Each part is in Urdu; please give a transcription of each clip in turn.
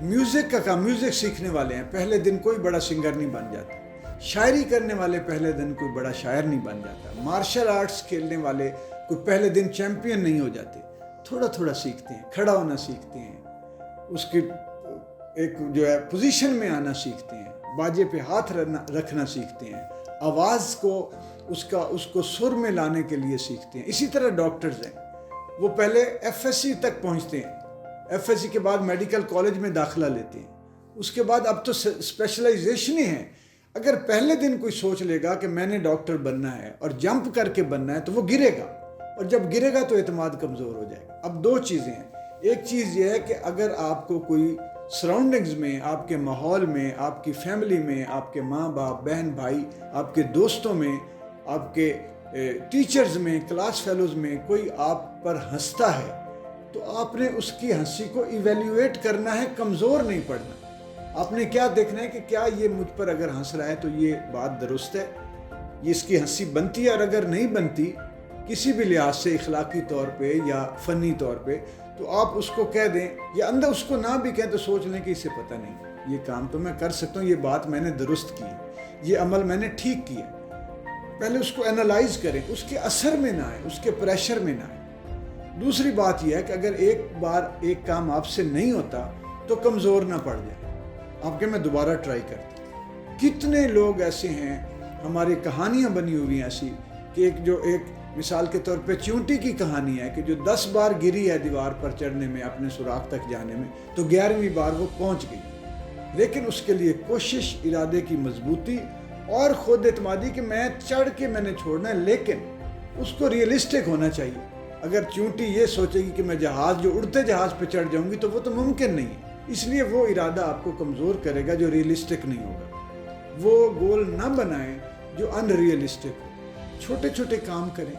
میوزک کا کام، میوزک سیکھنے والے ہیں، پہلے دن کوئی بڑا سنگر نہیں بن جاتا. شاعری کرنے والے پہلے دن کوئی بڑا شاعر نہیں بن جاتا. مارشل آرٹس کھیلنے والے کوئی پہلے دن چیمپئن نہیں ہو جاتے. تھوڑا تھوڑا سیکھتے ہیں، کھڑا ہونا سیکھتے ہیں، اس کی ایک جو ہے پوزیشن میں آنا سیکھتے ہیں، باجے پہ ہاتھ رکھنا سیکھتے ہیں، آواز کو اس کو سر میں لانے کے لیے سیکھتے ہیں. اسی طرح ڈاکٹرز ہیں، وہ پہلے ایف ایس سی تک پہنچتے ہیں، ایف ایس سی کے بعد میڈیکل کالج میں داخلہ لیتے ہیں، اس کے بعد اب تو اسپیشلائزیشن ہی ہے. اگر پہلے دن کوئی سوچ لے گا کہ میں نے ڈاکٹر بننا ہے اور جمپ کر کے بننا ہے تو وہ گرے گا، اور جب گرے گا تو اعتماد کمزور ہو جائے گا. اب دو چیزیں ہیں. ایک چیز یہ ہے کہ اگر آپ کو کوئی سراؤنڈنگز میں، آپ کے ماحول میں، آپ کی فیملی میں، آپ کے ماں باپ، بہن بھائی، آپ کے دوستوں میں، آپ کے ٹیچرز میں، کلاس فیلوز میں کوئی آپ پر ہنستا ہے تو آپ نے اس کی ہنسی کو ایویلیویٹ کرنا ہے، کمزور نہیں پڑنا. آپ نے کیا دیکھنا ہے کہ کیا یہ مجھ پر اگر ہنس رہا ہے تو یہ بات درست ہے، یہ اس کی ہنسی بنتی ہے، اور اگر نہیں بنتی کسی بھی لحاظ سے، اخلاقی طور پہ یا فنی طور پہ، تو آپ اس کو کہہ دیں، یا اندر اس کو نہ بھی کہیں تو سوچ لیں کہ اسے پتہ نہیں، یہ کام تو میں کر سکتا ہوں، یہ بات میں نے درست کی ہے، یہ عمل میں نے ٹھیک کیا. پہلے اس کو انالائز کریں، اس کے اثر میں نہ آئے، اس کے پریشر میں نہ آئے. دوسری بات یہ ہے کہ اگر ایک بار ایک کام آپ سے نہیں ہوتا تو کمزور نہ پڑ جائے، آپ کہ میں دوبارہ ٹرائی کرتا ہوں. کتنے لوگ ایسے ہیں، ہماری کہانیاں بنی ہوئی ہیں ایسی کہ ایک مثال کے طور پہ چیونٹی کی کہانی ہے کہ جو 10 بار گری ہے دیوار پر چڑھنے میں، اپنے سوراخ تک جانے میں، تو 11ویں بار وہ پہنچ گئی. لیکن اس کے لیے کوشش، ارادے کی مضبوطی اور خود اعتمادی کہ میں چڑھ کے میں نے چھوڑنا ہے، لیکن اس کو ریئلسٹک ہونا چاہیے. اگر چیونٹی یہ سوچے گی کہ میں جو اڑتے جہاز پہ چڑھ جاؤں گی تو وہ تو ممکن نہیں ہے. اس لیے وہ ارادہ آپ کو کمزور کرے گا جو ریئلسٹک نہیں ہوگا. وہ گول نہ بنائیں جو ان ریئلسٹک ہو. چھوٹے چھوٹے کام کریں،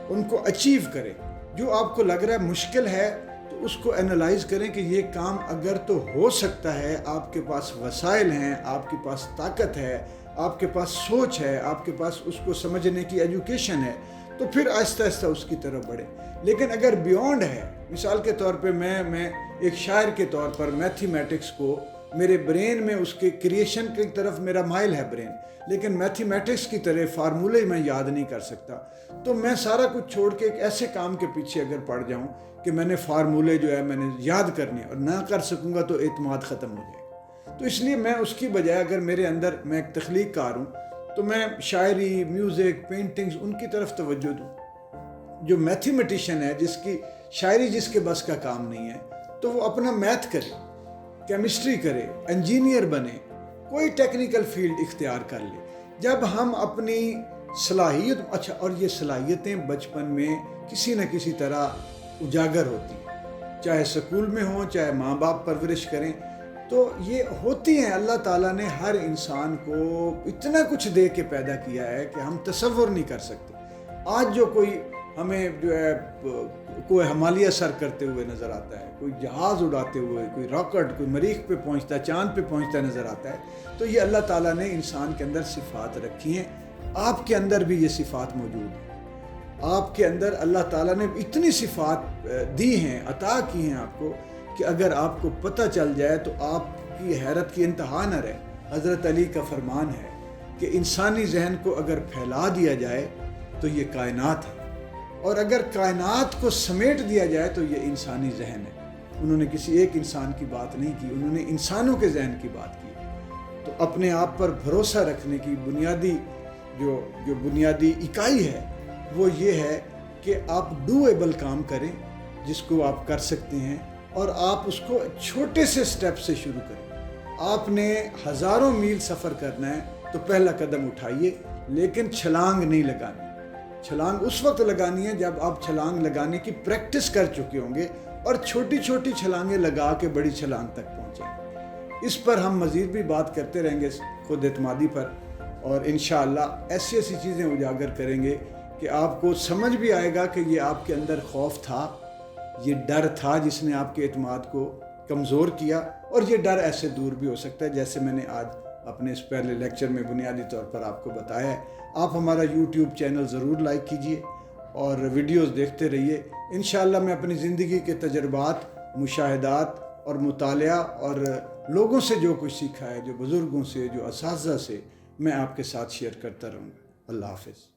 ان کو اچیو کریں. جو آپ کو لگ رہا ہے مشکل ہے تو اس کو انالائز کریں کہ یہ کام اگر تو ہو سکتا ہے، آپ کے پاس وسائل ہیں، آپ کے پاس طاقت ہے، آپ کے پاس سوچ ہے، آپ کے پاس اس کو سمجھنے کی ایجوکیشن ہے، تو پھر آہستہ آہستہ اس کی طرف بڑھیں. لیکن اگر بیونڈ ہے، مثال کے طور پہ میں ایک شاعر کے طور پر میتھمیٹکس کو، میرے برین میں اس کے کریشن کی طرف میرا مائل ہے برین، لیکن میتھمیٹکس کی طرح فارمولے میں یاد نہیں کر سکتا، تو میں سارا کچھ چھوڑ کے ایک ایسے کام کے پیچھے اگر پڑ جاؤں کہ میں نے فارمولے جو ہے میں نے یاد کرنے اور نہ کر سکوں گا تو اعتماد ختم ہو جائے گا. تو اس لیے میں اس کی بجائے، اگر میرے اندر میں ایک تخلیق کار ہوں تو میں شاعری، میوزک، پینٹنگز ان کی طرف توجہ دوں. جو میتھمیٹیشین ہے، جس کی شاعری جس کے بس کا کام نہیں ہے، تو وہ اپنا میتھ کرے، کیمسٹری کرے، انجینئر بنے، کوئی ٹیکنیکل فیلڈ اختیار کر لے. جب ہم اپنی صلاحیت، اور یہ صلاحیتیں بچپن میں کسی نہ کسی طرح اجاگر ہوتی ہیں، چاہے سکول میں ہوں، چاہے ماں باپ پرورش کریں، تو یہ ہوتی ہیں. اللہ تعالیٰ نے ہر انسان کو اتنا کچھ دے کے پیدا کیا ہے کہ ہم تصور نہیں کر سکتے. آج جو کوئی ہمیں جو ہے کوئی ہمالیہ سر کرتے ہوئے نظر آتا ہے، کوئی جہاز اڑاتے ہوئے، کوئی راکٹ، کوئی مریخ پہ پہنچتا ہے، چاند پہ پہنچتا نظر آتا ہے، تو یہ اللہ تعالیٰ نے انسان کے اندر صفات رکھی ہیں. آپ کے اندر بھی یہ صفات موجود ہیں. آپ کے اندر اللہ تعالیٰ نے اتنی صفات دی ہیں، عطا کی ہیں آپ کو، کہ اگر آپ کو پتہ چل جائے تو آپ کی حیرت کی انتہا نہ رہے. حضرت علی کا فرمان ہے کہ انسانی ذہن کو اگر پھیلا دیا جائے تو یہ کائنات ہے، اور اگر کائنات کو سمیٹ دیا جائے تو یہ انسانی ذہن ہے. انہوں نے کسی ایک انسان کی بات نہیں کی، انہوں نے انسانوں کے ذہن کی بات کی. تو اپنے آپ پر بھروسہ رکھنے کی بنیادی جو بنیادی اکائی ہے وہ یہ ہے کہ آپ ڈویبل کام کریں جس کو آپ کر سکتے ہیں، اور آپ اس کو چھوٹے سے سٹیپ سے شروع کریں. آپ نے ہزاروں میل سفر کرنا ہے تو پہلا قدم اٹھائیے، لیکن چھلانگ نہیں لگانی. چھلانگ اس وقت لگانی ہے جب آپ چھلانگ لگانے کی پریکٹس کر چکے ہوں گے، اور چھوٹی چھوٹی چھلانگیں لگا کے بڑی چھلانگ تک پہنچیں. اس پر ہم مزید بھی بات کرتے رہیں گے، خود اعتمادی پر، اور انشاءاللہ ایسی ایسی چیزیں اجاگر کریں گے کہ آپ کو سمجھ بھی آئے گا کہ یہ آپ کے اندر خوف تھا، یہ ڈر تھا جس نے آپ کے اعتماد کو کمزور کیا، اور یہ ڈر ایسے دور بھی ہو سکتا ہے جیسے میں نے آج اپنے اس پہلے لیکچر میں بنیادی طور پر آپ کو بتایا ہے. آپ ہمارا یوٹیوب چینل ضرور لائک کیجئے اور ویڈیوز دیکھتے رہیے. انشاءاللہ میں اپنی زندگی کے تجربات مشاہدات اور مطالعہ اور لوگوں سے جو کچھ سیکھا ہے، جو بزرگوں سے، جو اساتذہ سے، میں آپ کے ساتھ شیئر کرتا رہوں گا۔ اللہ حافظ۔